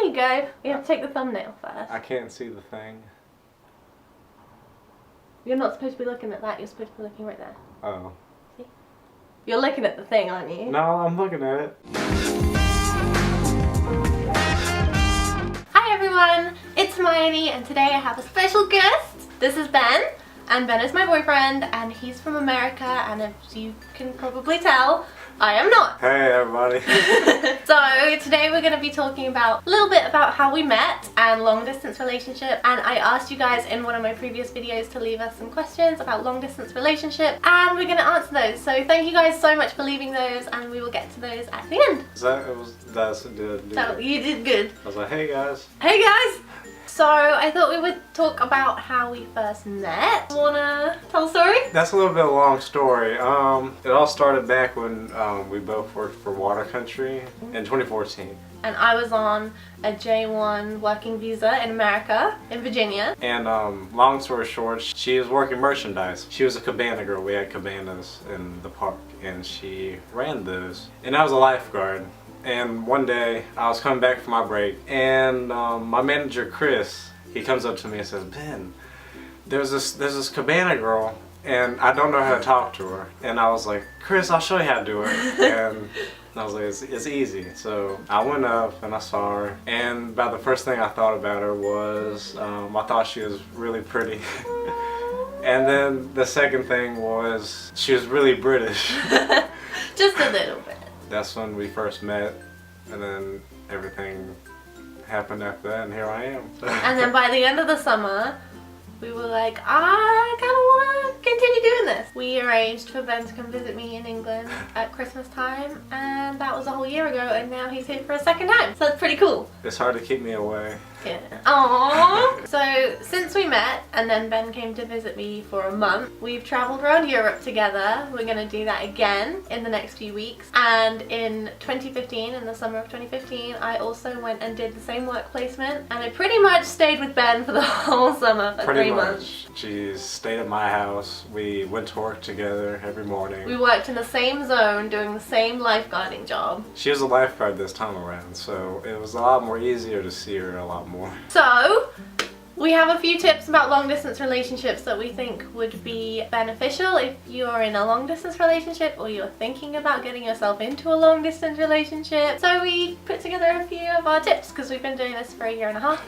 There you go. You have to take the thumbnail first. I can't see the thing. You're not supposed to be looking at that. You're supposed to be looking right there. Oh. See? You're looking at the thing, aren't you? No, I'm looking at it. Hi everyone, it's Hermione and today I have a special guest. This is Ben, and Ben is my boyfriend and he's from America, and as you can probably tell, I am not. Hey everybody. So today we're going to be talking about a little bit about how we met and long distance relationship, and I asked you guys in one of my previous videos to leave us some questions about long distance relationship and we're going to answer those. So thank you guys so much for leaving those and we will get to those at the end. So You did good. I was like, hey guys. Hey guys! So I thought we would talk about how we first met. Wanna tell a story? That's a little bit of a long story. It all started back when we both worked for Water Country in 2014. And I was on a J1 working visa in America, in Virginia. And long story short, she was working merchandise. She was a cabana girl. We had cabanas in the park and she ran those. And I was a lifeguard. And one day I was coming back from my break and my manager Chris, he comes up to me and says, Ben, there's this cabana girl and I don't know how to talk to her. And I was like, Chris, I'll show you how to do it. And I was like, it's easy. So I went up and I saw her, and about the first thing I thought about her was I thought she was really pretty. And then the second thing was she was really British. Just a little bit. That's when we first met, and then everything happened after that, and here I am. And then by the end of the summer, we were like, I kind of want to continue doing this. We arranged for Ben to come visit me in England at Christmas time, and that was a whole year ago, and now he's here for a second time. So that's pretty cool. It's hard to keep me away. Yeah. Aww. So since we met and then Ben came to visit me for a month, we've travelled around Europe together. We're going to do that again in the next few weeks. And in 2015, in the summer of 2015, I also went and did the same work placement, and I pretty much stayed with Ben for the whole summer for 3 months. She stayed at my house. We went to work together every morning. We worked in the same zone doing the same lifeguarding job. She was a lifeguard this time around, so it was a lot more easier to see her a lot more. So we have a few tips about long distance relationships that we think would be beneficial if you're in a long distance relationship or you're thinking about getting yourself into a long distance relationship. So we put together a few of our tips because we've been doing this for 1.5 years,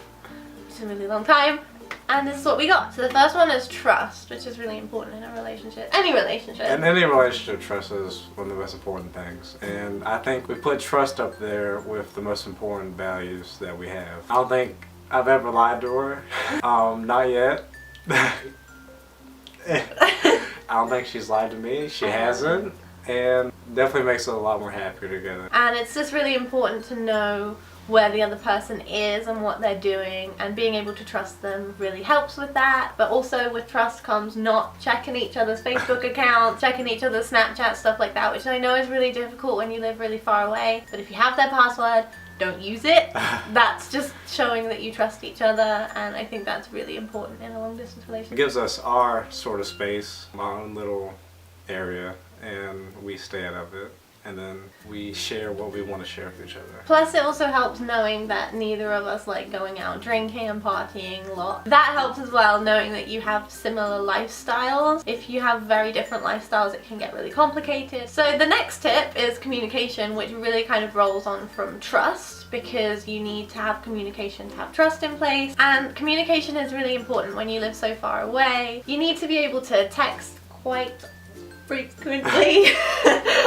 which is a really long time. And this is what we got. So the first one is trust, which is really important in a relationship. Any relationship. In any relationship, trust is one of the most important things. And I think we put trust up there with the most important values that we have. I don't think I've ever lied to her. Not yet. I don't think she's lied to me. She hasn't. And definitely makes it a lot more happier together. And it's just really important to know where the other person is and what they're doing, and being able to trust them really helps with that. But also with trust comes not checking each other's Facebook accounts, checking each other's Snapchat, stuff like that, which I know is really difficult when you live really far away. But if you have their password, don't use it. That's just showing that you trust each other, and I think that's really important in a long distance relationship. It gives us our sort of space, our own little area, and we stay out of it. And then we share what we want to share with each other. Plus it also helps knowing that neither of us like going out drinking and partying a lot. That helps as well, knowing that you have similar lifestyles. If you have very different lifestyles, it can get really complicated. So the next tip is communication, which really kind of rolls on from trust, because you need to have communication to have trust in place. And communication is really important when you live so far away. You need to be able to text quite frequently.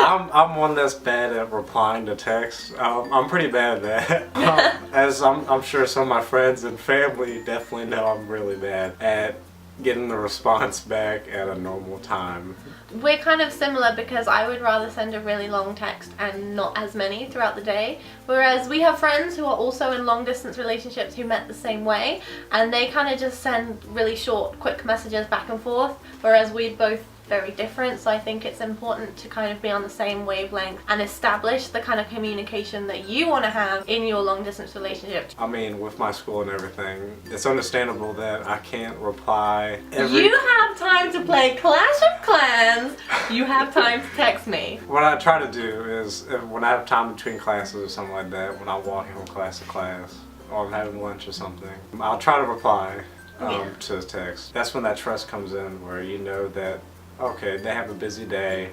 I'm one that's bad at replying to texts. I'm pretty bad at that. As I'm sure some of my friends and family definitely know, I'm really bad at getting the response back at a normal time. We're kind of similar because I would rather send a really long text and not as many throughout the day, whereas we have friends who are also in long distance relationships who met the same way, and they kind of just send really short, quick messages back and forth, whereas we both very different. So I think it's important to kind of be on the same wavelength and establish the kind of communication that you want to have in your long distance relationship. I mean, with my school and everything, it's understandable that I can't reply You have time to play Clash of Clans. You have time to text me. What I try to do is, when I have time between classes or something like that, when I'm walking from class to class, or I'm having lunch or something, I'll try to reply Yeah. to his text. That's when that trust comes in, where you know that, okay, they have a busy day.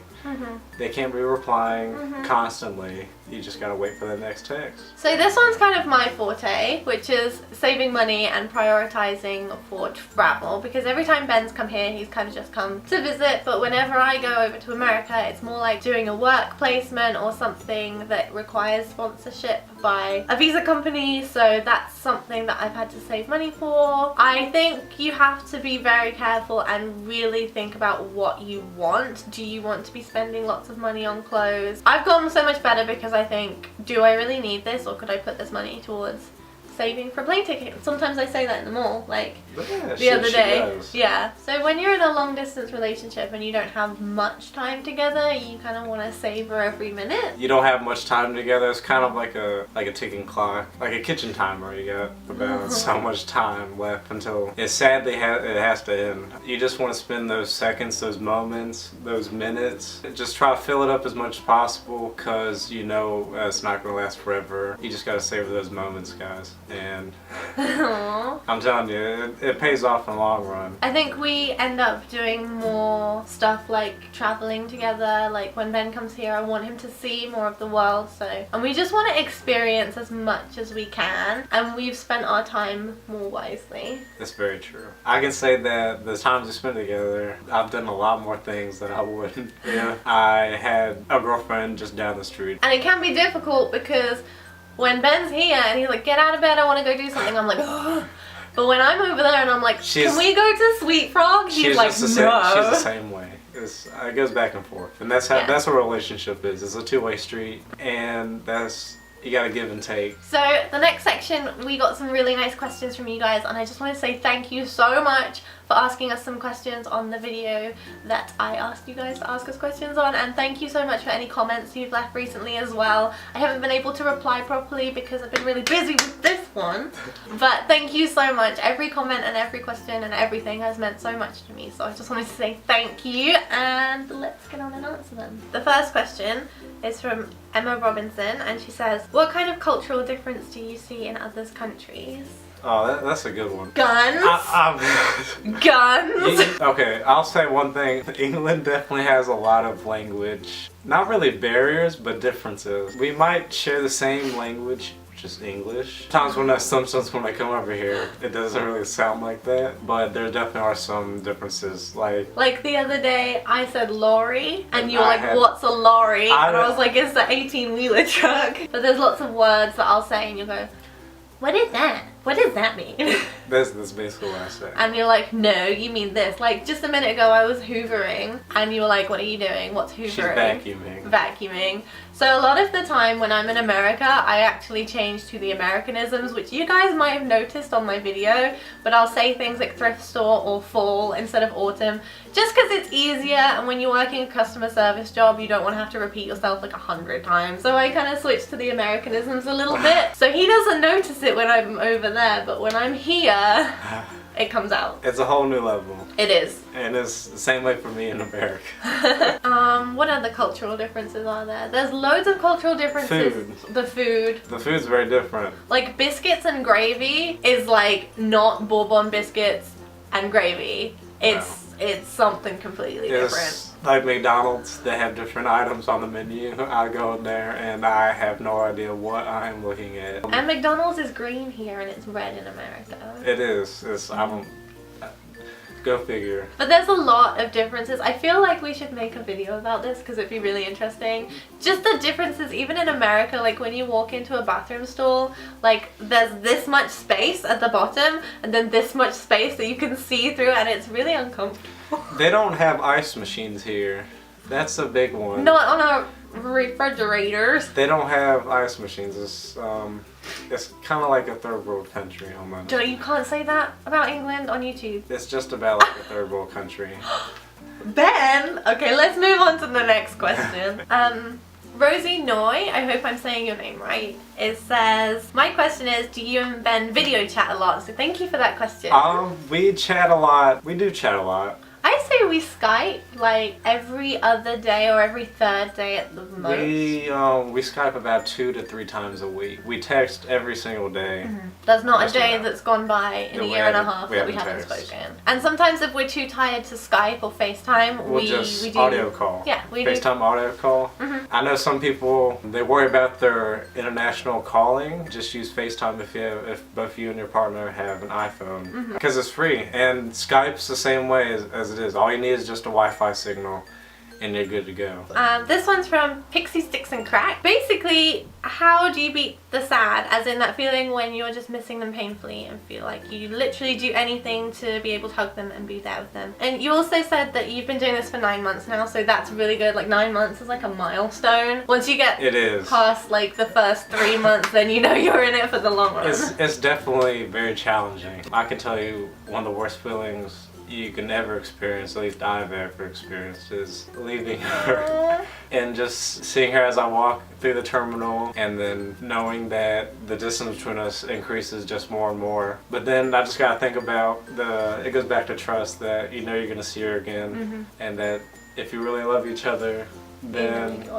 They can't be replying constantly. You just gotta wait for the next text. So this one's kind of my forte, which is saving money and prioritizing for travel, because every time Ben's come here, he's kind of just come to visit, but whenever I go over to America, it's more like doing a work placement or something that requires sponsorship by a visa company, so that's something that I've had to save money for. I think you have to be very careful and really think about what you want. Do you want to be spending lots of money on clothes? I've gotten so much better because I think, do I really need this, or could I put this money towards saving for plane tickets? Sometimes I say that in the mall, like the other day. Yeah. So when you're in a long distance relationship and you don't have much time together, you kind of want to savor every minute. You don't have much time together. It's kind of like a ticking clock, like a kitchen timer. You got about so much time left until it sadly it has to end. You just want to spend those seconds, those moments, those minutes. Just try to fill it up as much as possible, because you know it's not going to last forever. You just got to savor those moments, guys. And I'm telling you, it pays off in the long run. I think we end up doing more stuff like traveling together. Like when Ben comes here, I want him to see more of the world, and we just want to experience as much as we can, and we've spent our time more wisely. That's very true. I can say that the times we spent together, I've done a lot more things than I wouldn't. Yeah. I had a girlfriend just down the street. And it can be difficult because when Ben's here and he's like, get out of bed, I want to go do something, I'm like, oh. But when I'm over there and I'm like, can we go to Sweet Frog? He's like, no. She's the same way. It goes back and forth. And that's what a relationship is. It's a two-way street. And you gotta give and take. So the next section, we got some really nice questions from you guys, and I just want to say thank you so much for asking us some questions on the video that I asked you guys to ask us questions on, and thank you so much for any comments you've left recently as well. I haven't been able to reply properly because I've been really busy with this one, but thank you so much. Every comment and every question and everything has meant so much to me, so I just wanted to say thank you, and let's get on and answer them. The first question is from Emma Robinson, and she says, what kind of cultural difference do you see in others' countries? Oh, that's a good one. Guns? Guns? Okay, I'll say one thing. England definitely has a lot of language, not really barriers, but differences. We might share the same language, which is English. Sometimes when I come over here, it doesn't really sound like that, but there definitely are some differences. Like the other day, I said lorry, and you were like, what's a lorry? And I was like, it's the 18-wheeler truck. But there's lots of words that I'll say, and you'll go, what is that? What does that mean? That's basically what I say. And you're like, no, you mean this. Like, just a minute ago I was hoovering, and you were like, what are you doing? What's hoovering? She's vacuuming. Vacuuming. So a lot of the time when I'm in America, I actually change to the Americanisms, which you guys might have noticed on my video, but I'll say things like thrift store or fall instead of autumn, just because it's easier, and when you're working a customer service job, you don't want to have to repeat yourself like 100 times. So I kind of switched to the Americanisms a little bit. So he doesn't notice it when I'm over there, but when I'm here, it comes out. It's a whole new level. It is. And it's the same way for me in America. What other cultural differences are there? There's loads of cultural differences. Food. The food. The food's very different. Like biscuits and gravy is like not bourbon biscuits and gravy. It's something completely different. Like McDonald's, they have different items on the menu. I go in there and I have no idea what I am looking at. And McDonald's is green here and it's red in America. It is. Go figure. But there's a lot of differences. I feel like we should make a video about this because it'd be really interesting. Just the differences, even in America, like when you walk into a bathroom stall, like there's this much space at the bottom and then this much space that you can see through, and it's really uncomfortable. They don't have ice machines here. That's a big one. Not on our refrigerators. They don't have ice machines. It's kind of like a third world country almost. You can't say that about England on YouTube. It's just about like a third world country. Ben! Okay, let's move on to the next question. Rosie Noy, I hope I'm saying your name right, it says, my question is, do you and Ben video chat a lot? So thank you for that question. We chat a lot. We do chat a lot. I say we Skype like every other day or every third day at the most. We Skype about 2 to 3 times a week. We text every single day. There's not a Just day about. that's gone by in a We year and a haven't- half we that we haven't haven't text. spoken. And sometimes if we're too tired to Skype or FaceTime, We'll we just do audio call. Yeah, we do. FaceTime audio call. I know some people, they worry about their international calling. Just use FaceTime if both you and your partner have an iPhone. Because it's free. And Skype's the same way as it is. All you need is just a Wi-Fi signal and you're good to go. This one's from Pixie Sticks and Crack. Basically, how do you beat the sad? As in that feeling when you're just missing them painfully and feel like you literally do anything to be able to hug them and be there with them. And you also said that you've been doing this for 9 months now, so that's really good. Like 9 months is like a milestone. Once you get It is. past like the first 3 months, then you know you're in it for the long run. It's definitely very challenging. I can tell you one of the worst feelings you can ever experience, at least I've ever experienced, is leaving her and just seeing her as I walk through the terminal, and then knowing that the distance between us increases just more and more. But then I just gotta think about it goes back to trust, that you know you're gonna see her again, and that if you really love each other, then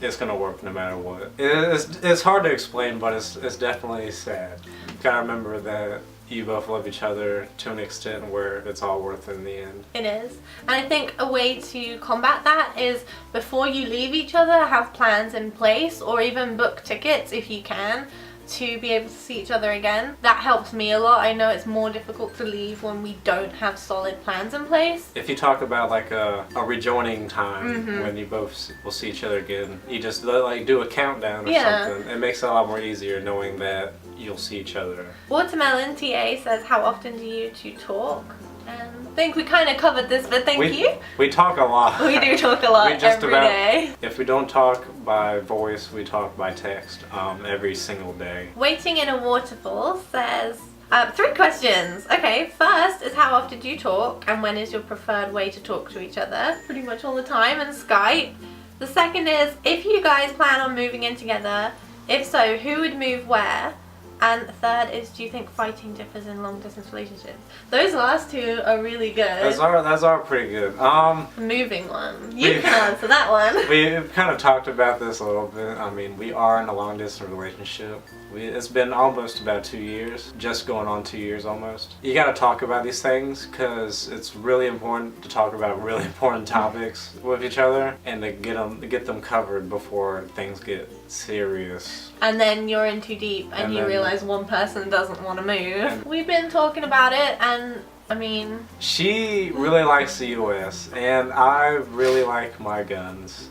it's gonna work no matter what. It's hard to explain, but it's definitely sad. You gotta remember that you both love each other to an extent where it's all worth it in the end. It is. And I think a way to combat that is before you leave each other, have plans in place, or even book tickets if you can, to be able to see each other again. That helps me a lot. I know it's more difficult to leave when we don't have solid plans in place. If you talk about like a rejoining time when you both will see each other again, you just like do a countdown or something. It makes it a lot more easier knowing that you'll see each other. Watermelon TA says, how often do you two talk? And I think we kind of covered this, but thank you. We talk a lot. We do talk a lot every day. If we don't talk by voice, we talk by text every single day. Waiting in a Waterfall says, 3 questions. Okay, first is how often do you talk, and when is your preferred way to talk to each other? Pretty much all the time, and Skype. The second is, if you guys plan on moving in together, if so, who would move where? And third is, do you think fighting differs in long distance relationships? Those last 2 are really good. Those are pretty good. The moving one. You can answer that one. We've kind of talked about this a little bit. I mean, we are in a long distance relationship. It's been almost about 2 years, just going on 2 years almost. You gotta talk about these things because it's really important to talk about really important topics with each other and to get them covered before things get serious. And then you're in too deep and you realize one person doesn't want to move. We've been talking about it, and I mean, she really likes the US and I really like my guns.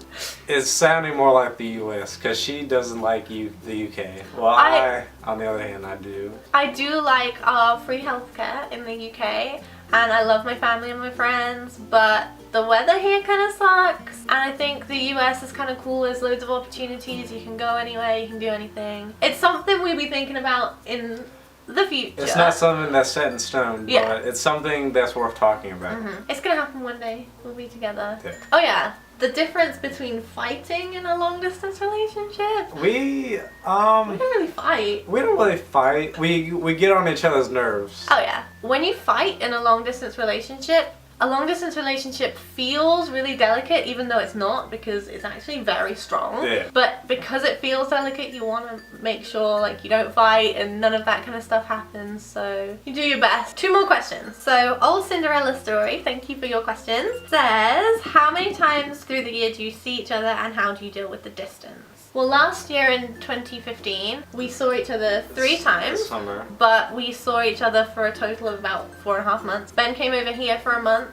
It's sounding more like the US because she doesn't like the UK. Well, I, on the other hand, I do. I do like our free healthcare in the UK, and I love my family and my friends, but the weather here kind of sucks. And I think the US is kind of cool. There's loads of opportunities. You can go anywhere, you can do anything. It's something we'll be thinking about in the future. It's not something that's set in stone, but it's something that's worth talking about. It's gonna happen one day. We'll be together. Yeah. Oh yeah, the difference between fighting in a long distance relationship. We don't really fight. We don't really fight. We get on each other's nerves. Oh yeah. When you fight in a long distance relationship, a long distance relationship feels really delicate, even though it's not, because it's actually very strong. Yeah. But because it feels delicate, you want to make sure like you don't fight and none of that kind of stuff happens, so you do your best. 2 more questions. So Old Cinderella Story, thank you for your questions, says, how many times through the year do you see each other and how do you deal with the distance? Well, last year in 2015, we saw each other 3 times. This summer. But we saw each other for a total of about 4.5 months. Ben came over here for a month.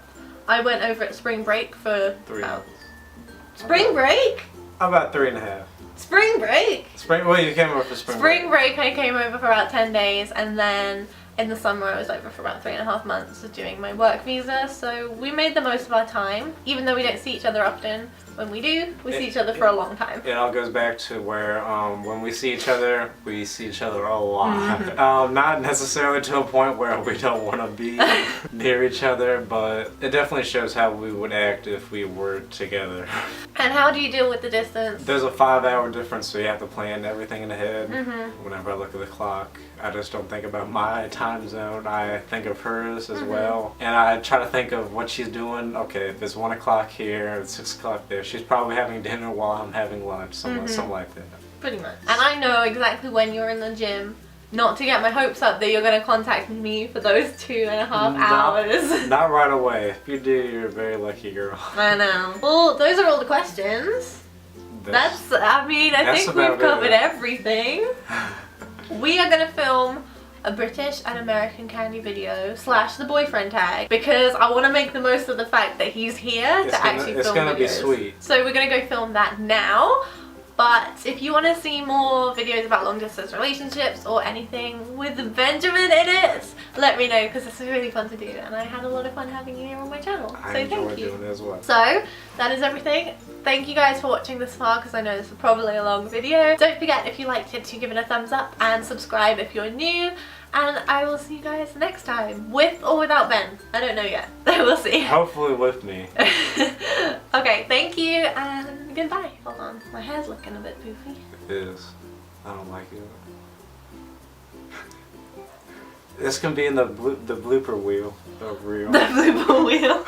I went over at spring break for 3 about... months. Spring break? About 3.5. Spring break? Well, you came over for spring break. Spring break, I came over for about 10 days, and then in the summer I was over for about 3.5 months doing my work visa. So we made the most of our time. Even though we don't see each other often, when we do, we see each other for a long time. It all goes back to where when we see each other a lot. Not necessarily to a point where we don't want to be near each other, but it definitely shows how we would act if we were together. And how do you deal with the distance? There's a 5-hour difference, so you have to plan everything in the head. Whenever I look at the clock, I just don't think about my time zone. I think of hers as well. And I try to think of what she's doing. Okay, if it's 1 o'clock here, it's 6 o'clock there, she's probably having dinner while I'm having lunch, something like that. Pretty much. And I know exactly when you're in the gym, not to get my hopes up that you're going to contact me for those 2.5 hours. Not right away. If you do, you're a very lucky girl. I know. Well, those are all the questions. I think we've covered everything. We are going to film a British and American candy video / the boyfriend tag, because I want to make the most of the fact that he's here to actually film It's going to be videos. sweet. So we're going to go film that now. But if you want to see more videos about long distance relationships or anything with Benjamin in it, let me know, because this is really fun to do and I had a lot of fun having you here on my channel. I So enjoy thank you. doing it as well. So that is everything. Thank you guys for watching this far, because I know this is probably a long video. Don't forget, if you liked it, to give it a thumbs up and subscribe if you're new. And I will see you guys next time, with or without Ben. I don't know yet. We'll see. Hopefully with me. Okay, thank you and goodbye. Hold on, my hair's looking a bit poofy. It is. I don't like it. This can be in the blooper wheel. The reel. The blooper wheel.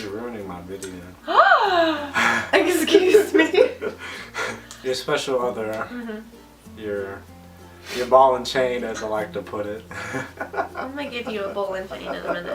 You're ruining my video. Excuse me. Your special other. Your ball and chain, as I like to put it. I'm gonna give you a ball and chain in a minute.